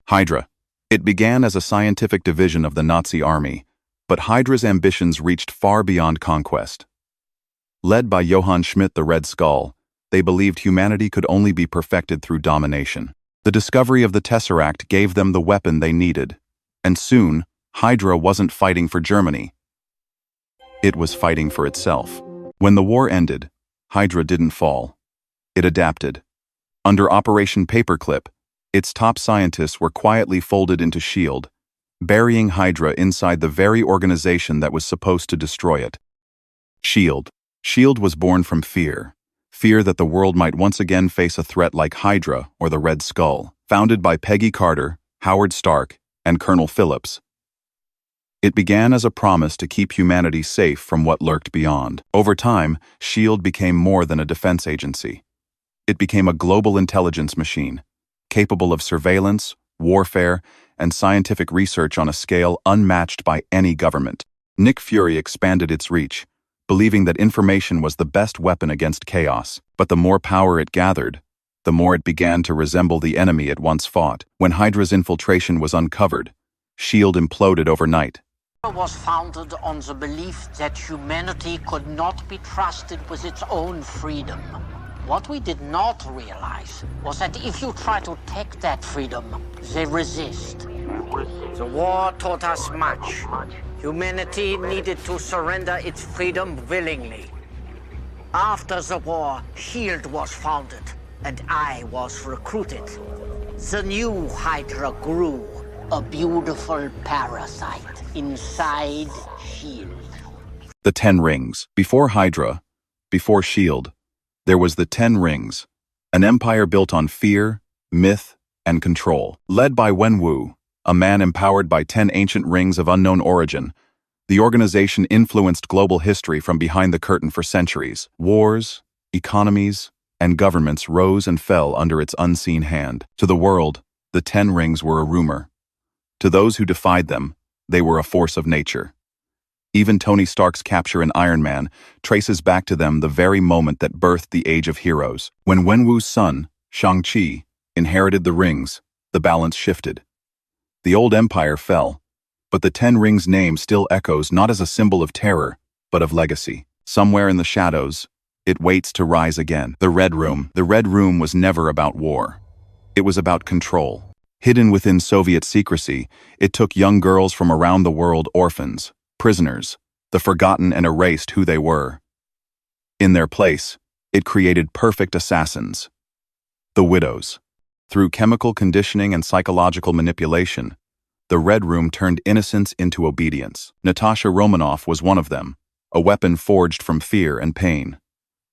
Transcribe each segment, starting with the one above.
HYDRA. It began as a scientific division of the Nazi army, but HYDRA's ambitions reached far beyond conquest. Led by Johann Schmidt the Red Skull, they believed humanity could only be perfected through domination. The discovery of the Tesseract gave them the weapon they needed, and soon, HYDRA wasn't fighting for Germany. It was fighting for itself. When the war ended, HYDRA didn't fall. It adapted. Under Operation Paperclip, its top scientists were quietly folded into S.H.I.E.L.D, burying HYDRA inside the very organization that was supposed to destroy it. S.H.I.E.L.D. S.H.I.E.L.D was born from fear. Fear that the world might once again face a threat like HYDRA or the Red Skull. Founded by Peggy Carter, Howard Stark, and Colonel Phillips, it began as a promise to keep humanity safe from what lurked beyond. Over time, S.H.I.E.L.D became more than a defense agency. It became a global intelligence machine, capable of surveillance, warfare, and scientific research on a scale unmatched by any government. Nick Fury expanded its reach, believing that information was the best weapon against chaos. But the more power it gathered, the more it began to resemble the enemy it once fought. When HYDRA's infiltration was uncovered, S.H.I.E.L.D imploded overnight. Was founded on the belief that humanity could not be trusted with its own freedom. What we did not realize was that if you try to take that freedom, they resist. The war taught us much. Humanity needed to surrender its freedom willingly. After the war, S.H.I.E.L.D was founded, and I was recruited. The new HYDRA grew, a beautiful parasite inside S.H.I.E.L.D. The 10 Rings. Before HYDRA, before S.H.I.E.L.D, there was the 10 Rings, an empire built on fear, myth, and control. Led by Wenwu, a man empowered by 10 ancient rings of unknown origin, the organization influenced global history from behind the curtain for centuries. Wars, economies, and governments rose and fell under its unseen hand. To the world, the 10 Rings were a rumor. To those who defied them, they were a force of nature. Even Tony Stark's capture in Iron Man traces back to them the very moment that birthed the Age of Heroes. When Wenwu's son, Shang-Chi, inherited the rings, the balance shifted. The old empire fell, but the 10 Rings name still echoes not as a symbol of terror, but of legacy. Somewhere in the shadows, it waits to rise again. The Red Room. The Red Room was never about war. It was about control. Hidden within Soviet secrecy, it took young girls from around the world, orphans, prisoners, the forgotten and erased who they were. In their place, it created perfect assassins, the widows. Through chemical conditioning and psychological manipulation, the Red Room turned innocence into obedience. Natasha Romanoff was one of them, a weapon forged from fear and pain.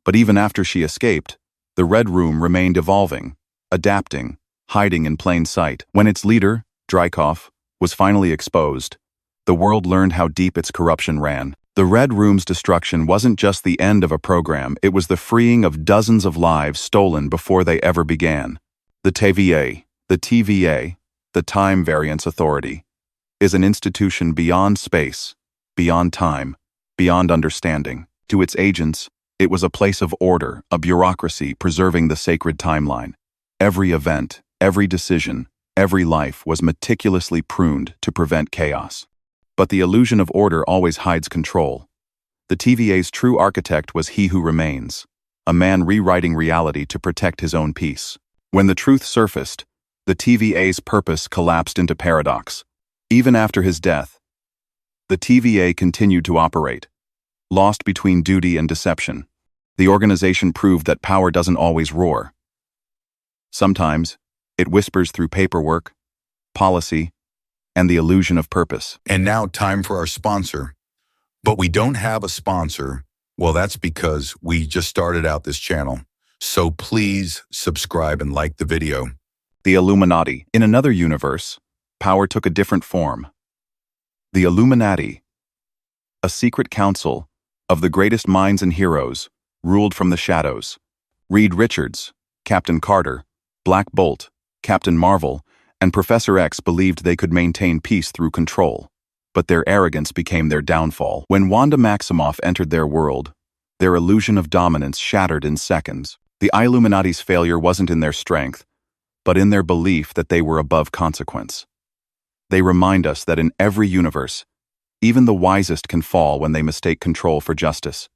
But even after she escaped, the Red Room remained evolving, adapting, hiding in plain sight. When its leader, Dreykov, was finally exposed, the world learned how deep its corruption ran. The Red Room's destruction wasn't just the end of a program, it was the freeing of dozens of lives stolen before they ever began. The TVA, the Time Variance Authority, is an institution beyond space, beyond time, beyond understanding. To its agents, it was a place of order, a bureaucracy preserving the sacred timeline. Every event, every decision, every life was meticulously pruned to prevent chaos. But the illusion of order always hides control. The TVA's true architect was he who remains, a man rewriting reality to protect his own peace. When the truth surfaced, the TVA's purpose collapsed into paradox. Even after his death, the TVA continued to operate, lost between duty and deception. The organization proved that power doesn't always roar. Sometimes, it whispers through paperwork, policy, and the illusion of purpose. And now time for our sponsor. But we don't have a sponsor. Well, that's because we just started out this channel. So please subscribe and like the video. The Illuminati. In another universe, power took a different form. The Illuminati, a secret council of the greatest minds and heroes, ruled from the shadows. Reed Richards, Captain Carter, Black Bolt, Captain Marvel, and Professor X believed they could maintain peace through control, but their arrogance became their downfall. When Wanda Maximoff entered their world, their illusion of dominance shattered in seconds. The Illuminati's failure wasn't in their strength, but in their belief that they were above consequence. They remind us that in every universe, even the wisest can fall when they mistake control for justice.